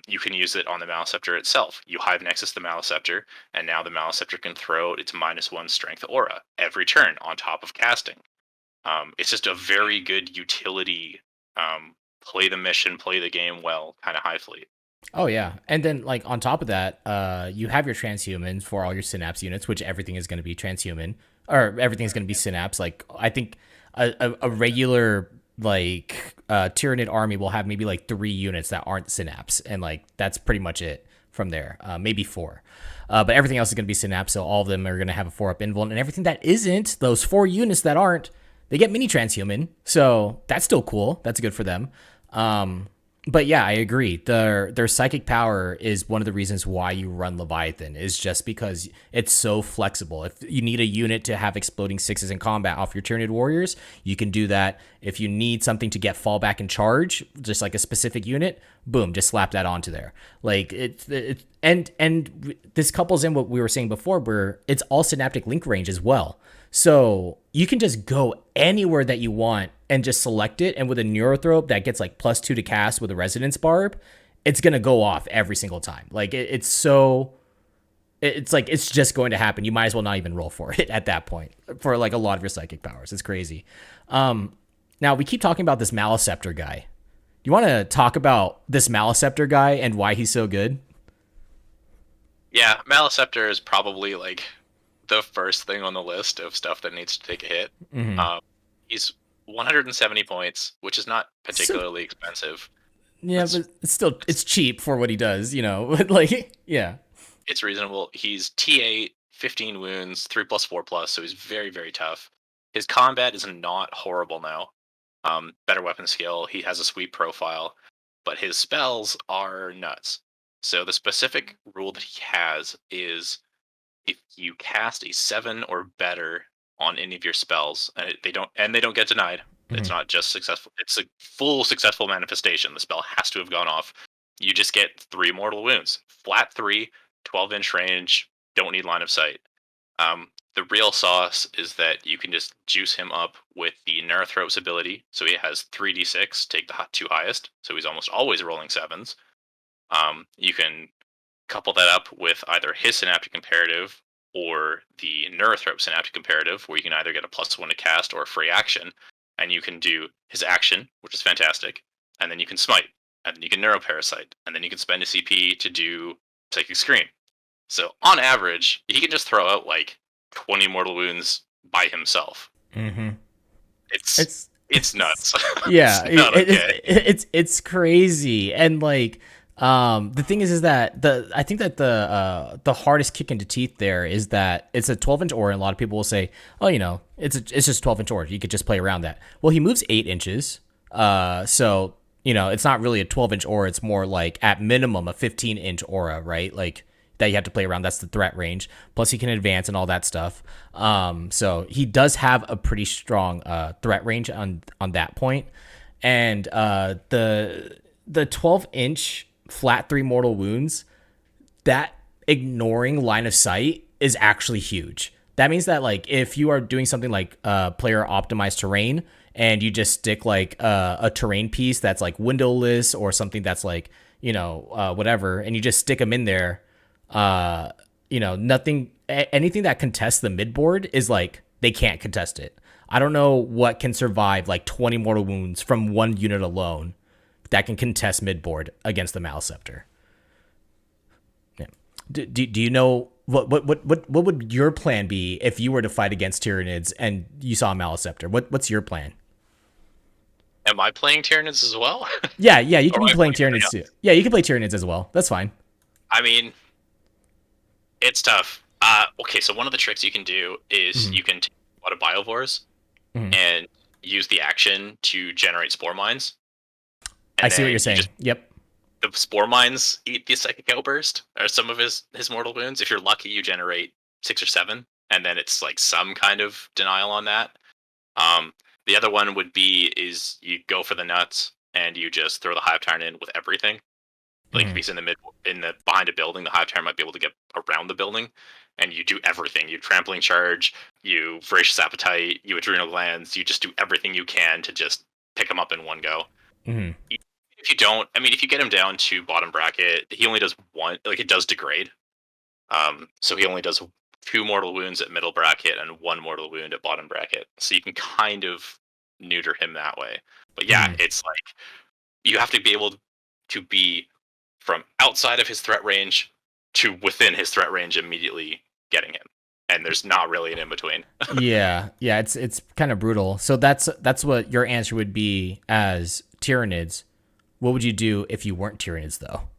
You can use it on the Maliceptor itself. You Hive Nexus the Maliceptor, and now the Maliceptor can throw its -1 strength aura every turn on top of casting. It's just a very good utility, play the mission, play the game well kind of high fleet. Oh yeah, and then like on top of that, you have your transhumans for all your synapse units, which everything is going to be transhuman, or everything is going to be synapse. Like I think a regular like Tyranid army will have maybe like 3 units that aren't synapse, and like that's pretty much it from there. Maybe 4, but everything else is going to be synapse. So all of them are going to have a 4-up invuln, and everything that isn't those 4 units that aren't, they get mini transhuman. So that's still cool. That's good for them. But yeah, I agree. Their psychic power is one of the reasons why you run Leviathan, is just because it's so flexible. If you need a unit to have exploding sixes in combat off your Tyranid Warriors, you can do that. If you need something to get fallback and charge, just like a specific unit, boom, just slap that onto there. Like and this couples in what we were saying before, where it's all synaptic link range as well. So you can just go anywhere that you want and just select it. And with a Neurothrope that gets like +2 to cast with a Resonance Barb, it's going to go off every single time. Like it's like, it's just going to happen. You might as well not even roll for it at that point for like a lot of your psychic powers. It's crazy. Now we keep talking about this Maliceptor guy. You want to talk about this Maliceptor guy and why he's so good? Yeah, Maliceptor is probably like the first thing on the list of stuff that needs to take a hit. Mm-hmm. Um, He's 170 points, which is not So particularly expensive. yeah, It's but it's cheap for what he does, you know. Like yeah. it's reasonable. He's T8, 15 wounds, 3+4+, so he's very, very tough. His combat is not horrible now. Better weapon skill. He has a sweet profile, but his spells are nuts. So the specific rule that he has is if you cast a 7 or better on any of your spells, and they don't get denied. It's Mhm. not just successful. It's a full successful manifestation. The spell has to have gone off. You just get 3 mortal wounds. Flat 3, 12-inch range, don't need line of sight. The real sauce is that you can just juice him up with the Nerfs ability. So he has 3d6, take the 2 highest. So he's almost always rolling 7s. You can couple that up with either his Synaptic Imperative or the Neurothrop Synaptic Imperative, where you can either get a +1 to cast or a free action. And you can do his action, which is fantastic. And then you can smite. And then you can Neuroparasite. And then you can spend a CP to do Psychic Scream. So on average, he can just throw out like 20 mortal wounds by himself. Mhm. It's nuts. Yeah, It's not okay. it's crazy. And like the thing is that I think that the hardest kick into teeth there is that it's a 12-inch aura, and a lot of people will say, oh, you know, it's just 12-inch aura, you could just play around that. Well, he moves 8 inches, so you know it's not really a 12-inch aura, it's more like at minimum a 15-inch aura, right? Like that you have to play around. That's the threat range. Plus, he can advance and all that stuff. So he does have a pretty strong threat range on that point. And the 12-inch flat 3 mortal wounds, that ignoring line of sight is actually huge. That means that like if you are doing something like player optimized terrain and you just stick like a terrain piece that's like windowless or something that's like, you know, whatever, and you just stick them in there, you know, anything that contests the midboard is like they can't contest it. I don't know what can survive like 20 mortal wounds from one unit alone that can contest midboard against the Maleceptor. Yeah. Do you know what would your plan be if you were to fight against Tyranids and you saw a Maleceptor? What's your plan? Am I playing Tyranids as well? Yeah, you can Or am be I playing playing somebody Tyranids too. else? Yeah, you can play Tyranids as well. That's fine. I mean, it's tough. Okay, so one of the tricks you can do is Mhm. you can take a lot of Biovores Mhm. and use the action to generate Spore Mines. I And see what then you're you saying. just Yep. the Spore Mines eat the Psychic Outburst or some of his mortal wounds. If you're lucky, you generate 6 or 7, and then it's like some kind of denial on that. Um, the other one would be is you go for the nuts and you just throw the Hive Tyrant in with everything. Like if Mhm. he's in the behind a building, the Hive Tyrant might be able to get around the building, and you do everything. You trampling charge, you voracious appetite, you adrenal glands. You just do everything you can to just pick him up in one go. Mhm. If you don't, I mean, if you get him down to bottom bracket, he only does one. Like it does degrade. So he only does 2 mortal wounds at middle bracket and 1 mortal wound at bottom bracket. So you can kind of neuter him that way. But yeah, Mhm. it's like you have to be able to be from outside of his threat range to within his threat range immediately getting him. And there's not really an in between. Yeah, it's kind of brutal. So that's what your answer would be as Tyranids. What would you do if you weren't Tyranids, though?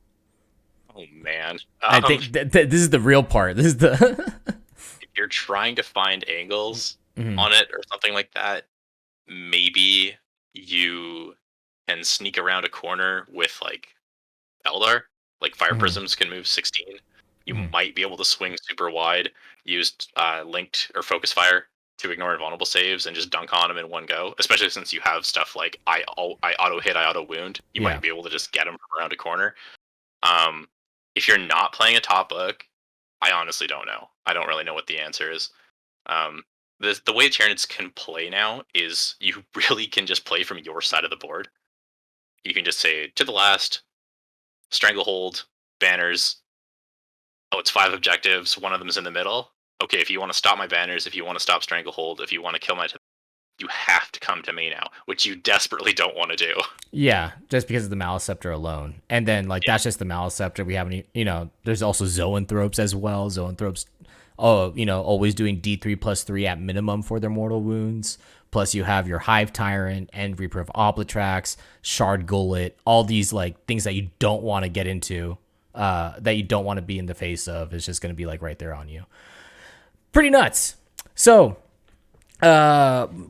Oh man. I think this is the real part. This is the. If you're trying to find angles Mhm. on it or something like that, maybe you can sneak around a corner with like Eldar. Like fire Mhm. prisms can move 16. You Mhm. might be able to swing super wide, use linked or focus fire to ignore invulnerable saves and just dunk on them in one go. Especially since you have stuff like I auto hit, I auto wound. You Yeah. might be able to just get them from around a corner. Um, if you're not playing a top book, I honestly don't know. I don't really know what the answer is. Um, the way Tyranids can play now is you really can just play from your side of the board. You can just say to the last, stranglehold, banners. Oh, it's 5 objectives. One of them is in the middle. Okay, if you want to stop my banners, if you want to stop stranglehold, if you want to kill my, you have to come to me now, which you desperately don't want to do. Yeah, just because of the Maleceptor alone. And then, like, Yeah, that's just the Maleceptor. We haven't, you know, there's also Zoanthropes as well. Zoanthropes always doing D3+3 at minimum for their mortal wounds. Plus, you have your Hive Tyrant, End Reaper of Oblitrax, Shard Gullet, all these like things that you don't want to get into, that you don't want to be in the face of. Is just going to be like right there on you. Pretty nuts. So,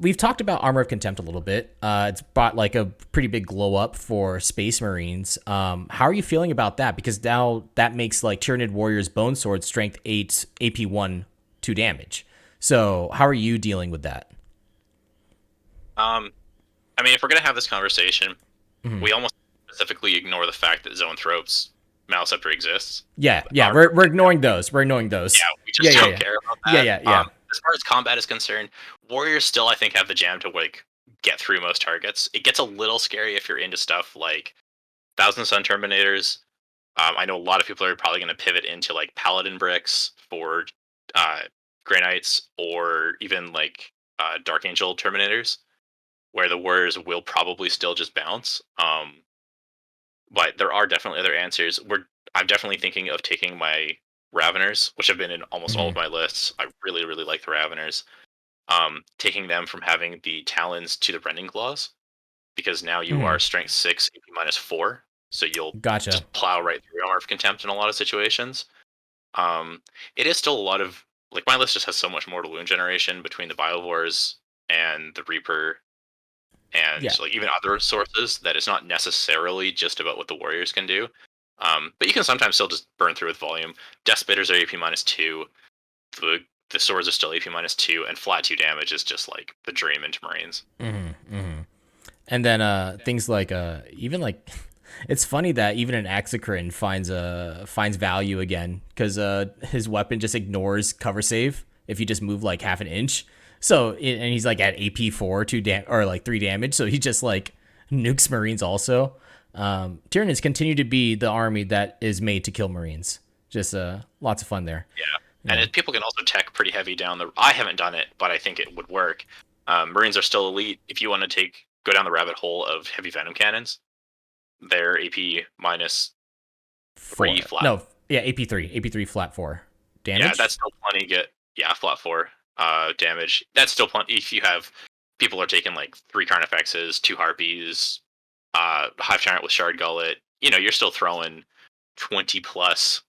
we've talked about Armor of Contempt a little bit. It's brought like a pretty big glow up for Space Marines. How are you feeling about that? Because now that makes like Tyranid Warriors Bone Sword Strength 8, AP 1, 2 damage. So, how are you dealing with that? I mean, if we're gonna have this conversation, we almost specifically ignore the fact that Zoanthropes Maliceptor exists. Yeah, we're ignoring those. We're ignoring those. Yeah, we just don't care about that. Yeah. As far as combat is concerned, Warriors still, I think, have the jam to like get through most targets. It gets a little scary if you're into stuff like Thousand Sun Terminators. I know a lot of people are probably going to pivot into like Paladin bricks for Grey Knights, or even like Dark Angel Terminators, where the Warriors will probably still just bounce. But there are definitely other answers. I'm definitely thinking of taking my Raveners, which have been in almost all of my lists. I really, really like the Raveners. Taking them from having the Talons to the Rending Claws, because now you are Strength 6, AP -4, so you'll just plow right through Armor of Contempt in a lot of situations. It is still a lot of, like, my list just has so much mortal wound generation between the Biovores and the Reaper and like even other sources, that it's not necessarily just about what the Warriors can do. But you can sometimes still just burn through with volume. Death Spitters are AP -2. The swords are still AP -2, and flat 2 damage is just like the dream into Marines. And then things like even like it's funny that even an Axicrin finds value again, because his weapon just ignores cover save if you just move like half an inch. So and he's like at AP 4 or like 3 damage, so he just like nukes Marines also. Tyranids continue to be the army that is made to kill Marines. Just lots of fun there. Yeah. And people can also tech pretty heavy down the. I haven't done it, but I think it would work. Marines are still elite. If you want to go down the rabbit hole of heavy venom cannons, they're AP -3 flat. No, yeah, AP3 flat 4 damage. Yeah, that's still plenty. Flat 4 damage. That's still plenty. If you have people are taking like 3 Carnifexes, 2 Harpies, Hive Tyrant with Shard Gullet, you're still throwing 20 plus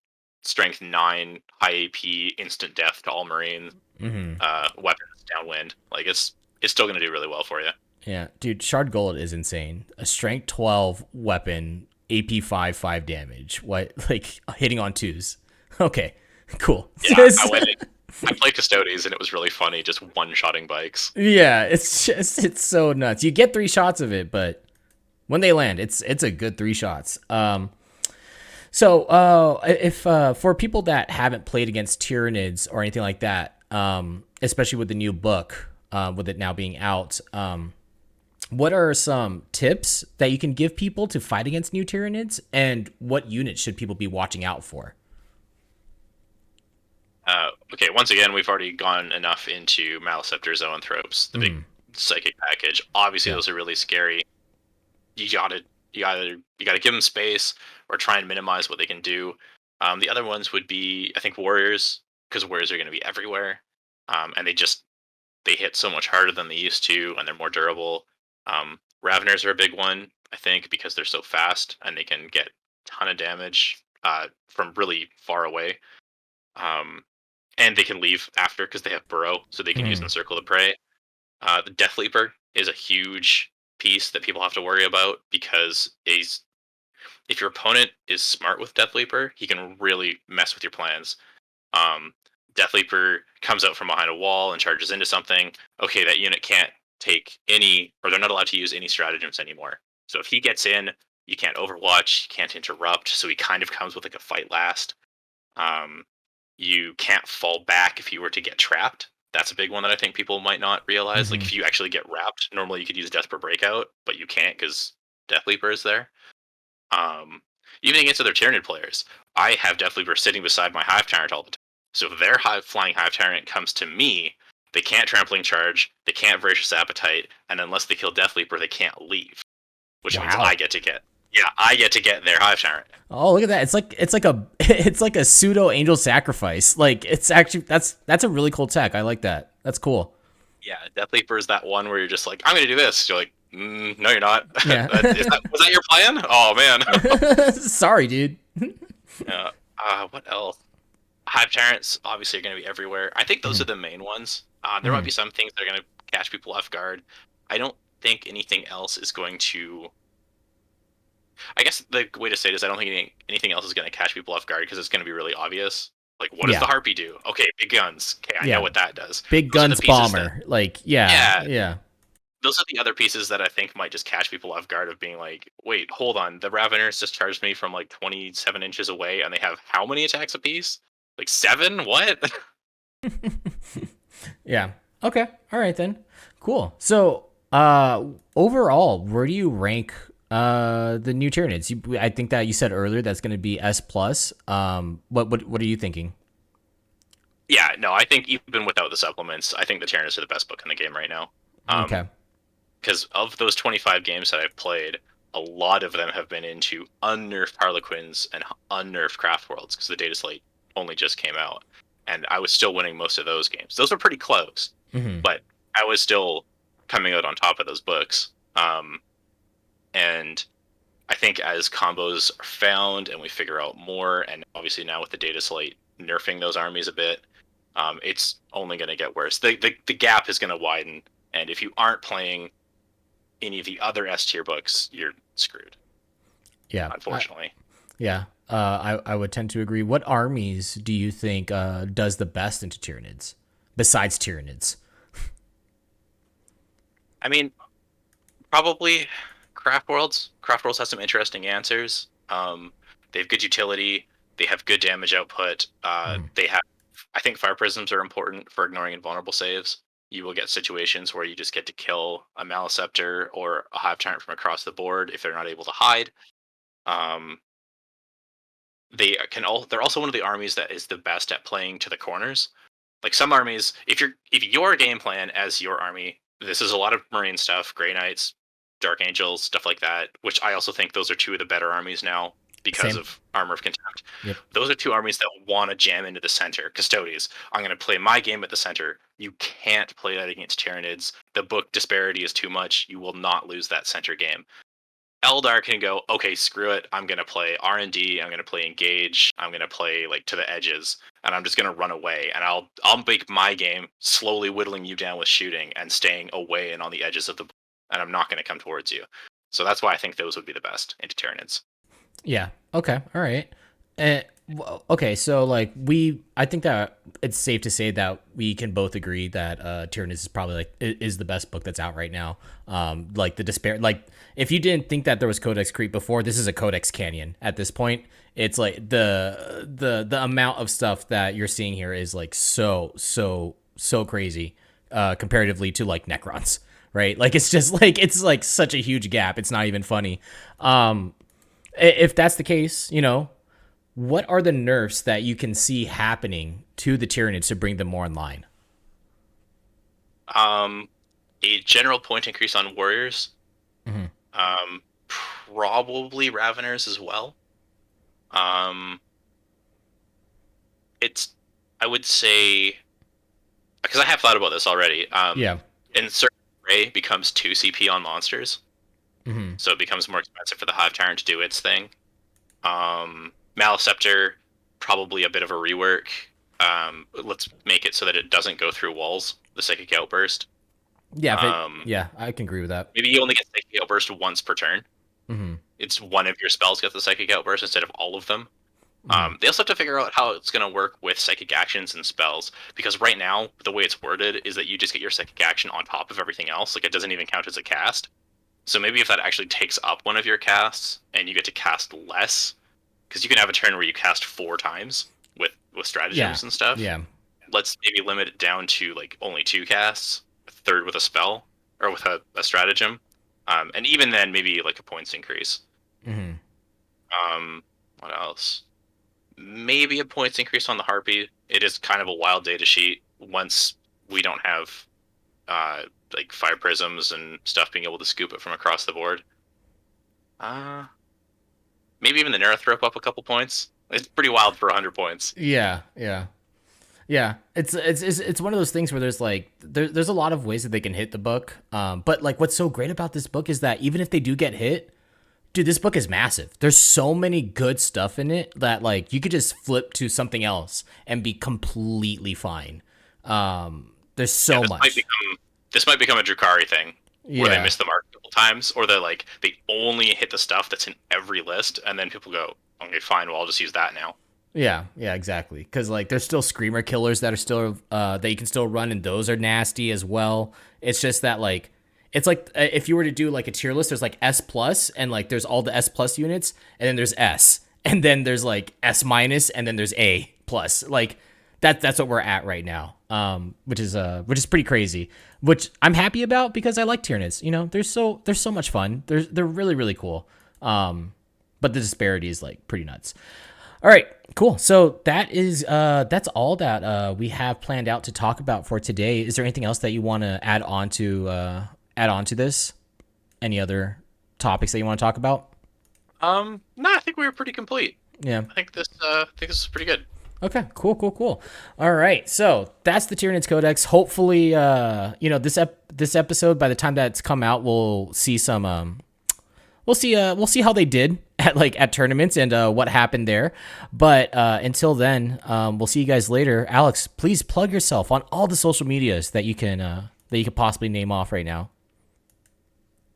strength 9 high AP instant death to all Marines weapons downwind. Like it's still going to do really well for you. Yeah, dude, Shard Gullet is insane. A strength 12 weapon, AP 5 damage. What, like hitting on 2s? Okay, cool. Yeah, I played Custodes and it was really funny, just one-shotting bikes. Yeah, it's so nuts. You get 3 shots of it, but when they land, it's a good 3 shots. So if for people that haven't played against Tyranids or anything like that, especially with the new book, with it now being out, what are some tips that you can give people to fight against new Tyranids, and what units should people be watching out for? Okay, once again, we've already gone enough into Maliceptor, Zoanthropes, the big psychic package. Obviously, those are really scary. You gotta give them space, or try and minimize what they can do. The other ones would be, I think, Warriors, because Warriors are going to be everywhere, and they hit so much harder than they used to, and they're more durable. Raveners are a big one, I think, because they're so fast and they can get a ton of damage from really far away. And they can leave after because they have Burrow, so they can use Encircle the Prey. The Death Leaper is a huge piece that people have to worry about, because if your opponent is smart with Death Leaper, he can really mess with your plans. Death Leaper comes out from behind a wall and charges into something. Okay, that unit can't take any, or they're not allowed to use any stratagems anymore. So if he gets in, you can't overwatch, you can't interrupt, so he kind of comes with like a fight last. You can't fall back if you were to get trapped. That's a big one that I think people might not realize. Like if you actually get wrapped, normally you could use Desperate Breakout, but you can't because Death Leaper is there. Even against other Tyranid players, I have Death Leaper sitting beside my Hive Tyrant all the time. So if their flying Hive Tyrant comes to me, they can't Trampling Charge, they can't Voracious Appetite, and unless they kill Death Leaper, they can't leave. Which means I get to get Yeah, I get to get their Hive Tyrant. Oh, look at that! It's like a it's like a pseudo angel sacrifice. Like it's actually that's a really cool tech. I like that. That's cool. Yeah, Death Leaper is that one where you're just like, I'm gonna do this. You're like, no, you're not. Yeah. Was that your plan? Oh man. Sorry, dude. What else? Hive Tyrants obviously are going to be everywhere. I think those are the main ones. There might be some things that are going to catch people off guard. I don't think anything else is going to. I guess the way to say it is I don't think anything else is going to catch people off guard because it's going to be really obvious. Like, what does the Harpy do? Okay, big guns. Okay, I know what that does. Big Those are guns the pieces bomber. Like, yeah. Those are the other pieces that I think might just catch people off guard of being like, wait, hold on, the Raveners just charged me from like 27 inches away and they have how many attacks apiece? Like 7? What? Yeah. Okay. All right then. Cool. So, overall, where do you rank the new Tyranids? I think that you said earlier that's going to be S plus. What are you thinking? Yeah, no, I think even without the supplements, I think the Tyranids are the best book in the game right now. Okay. Because of those 25 games that I've played, a lot of them have been into unnerfed Harlequins and unnerfed Craft Worlds because the data slate only just came out. And I was still winning most of those games. Those were pretty close, but I was still coming out on top of those books. And I think as combos are found and we figure out more, and obviously now with the data slate nerfing those armies a bit, it's only going to get worse. The gap is going to widen, and if you aren't playing any of the other S tier books, you're screwed. Yeah. Unfortunately. I would tend to agree. What armies do you think does the best into Tyranids besides Tyranids? I mean, probably Craft Worlds. Craft Worlds has some interesting answers. They have good utility. They have good damage output. They have, I think, Fire Prisms are important for ignoring invulnerable saves. You will get situations where you just get to kill a Maleceptor or a Hive Tyrant from across the board if they're not able to hide. They're also one of the armies that is the best at playing to the corners. Like some armies, if your game plan as your army, this is a lot of Marine stuff, Grey Knights, Dark Angels, stuff like that, which I also think those are two of the better armies now because of Armor of Contempt. Yep. Those are two armies that want to jam into the center. Custodes, I'm going to play my game at the center. You can't play that against Tyranids. The book disparity is too much. You will not lose that center game. Eldar can go, okay, screw it. I'm going to play R&D. I'm going to play Engage. I'm going to play like to the edges, and I'm just going to run away. And I'll make my game slowly whittling you down with shooting and staying away and on the edges of the, and I'm not going to come towards you. So that's why I think those would be the best into Tyranids. Yeah. Okay. All right. Okay. So like I think that it's safe to say that we can both agree that Tyranids is probably like is the best book that's out right now. Like the despair, like if you didn't think that there was Codex creep before, this is a Codex canyon at this point. It's like the amount of stuff that you're seeing here is like so crazy comparatively to like Necrons, right? Like it's just like it's like such a huge gap. It's not even funny. If that's the case, what are the nerfs that you can see happening to the Tyranids to bring them more in line? A general point increase on Warriors. Probably Raveners as well. I would say, because I have thought about this already. Encircle the Prey becomes 2 CP on monsters. So it becomes more expensive for the Hive Tyrant to do its thing. Maleceptor, probably a bit of a rework. Let's make it so that it doesn't go through walls, the Psychic Outburst. Yeah, I can agree with that. Maybe you only get Psychic Outburst once per turn. It's one of your spells gets the Psychic Outburst instead of all of them. They also have to figure out how it's going to work with Psychic Actions and spells, because right now, the way it's worded is that you just get your Psychic Action on top of everything else. Like, it doesn't even count as a cast. So maybe if that actually takes up one of your casts, and you get to cast less, because you can have a turn where you cast 4 times with stratagems and stuff. Yeah. Let's maybe limit it down to like only 2 casts, a third with a spell, or with a stratagem. And even then, maybe like a points increase. What else? Maybe a points increase on the Harpy. It is kind of a wild data sheet once we don't have like Fire Prisms and stuff being able to scoop it from across the board. maybe even the Nerf rope up a couple points. It's pretty wild for 100 points. Yeah, yeah. Yeah, it's one of those things where there's like there's a lot of ways that they can hit the book. But like what's so great about this book is that even if they do get hit, dude, this book is massive. There's so many good stuff in it that like you could just flip to something else and be completely fine. There's so much. This might become a Drukari thing where Yeah. they miss the mark a couple times, or they only hit the stuff that's in every list, and then people go, okay, fine, well I'll just use that now. Yeah, yeah, exactly. Because like there's still screamer killers that are still that you can still run, and those are nasty as well. It's just that like it's like if you were to do like a tier list, there's like S plus, and like there's all the S plus units, and then there's S, and then there's like S minus, and then there's A plus. Like that's what we're at right now. Which is pretty crazy. Which I'm happy about because I like Tyranids. You know, they're so much fun. They're really really cool. But the disparity is like pretty nuts. All right, cool. So that's all that we have planned out to talk about for today. Is there anything else that you want to add on to this? Any other topics that you want to talk about? No, I think we were pretty complete. Yeah. I think this is pretty good. Okay, cool. All right, so that's the Tyranids Codex. Hopefully, this episode, by the time that's come out, we'll see some we'll see how they did at tournaments and what happened there. But until then, we'll see you guys later. Alex, please plug yourself on all the social medias that you can possibly name off right now.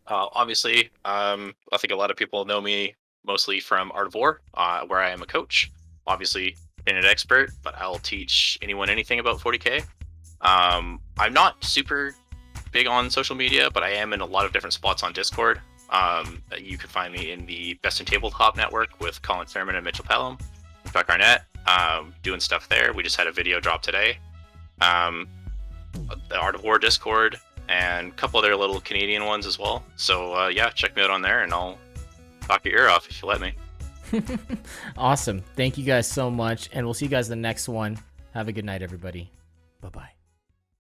Obviously, I think a lot of people know me mostly from Art of War, where I am a coach. Obviously, an expert, but I'll teach anyone anything about 40k. I'm not super big on social media, but I am in a lot of different spots on Discord. You can find me in the Best in Tabletop network with Colin Fairman and Mitchell Pelham, Beck Arnett, doing stuff there. We just had a video drop today. The Art of War Discord, and a couple other little Canadian ones as well. So yeah, check me out on there, and I'll talk your ear off if you let me. Awesome. Thank you guys so much, and we'll see you guys in the next one. Have a good night, everybody. Bye-bye.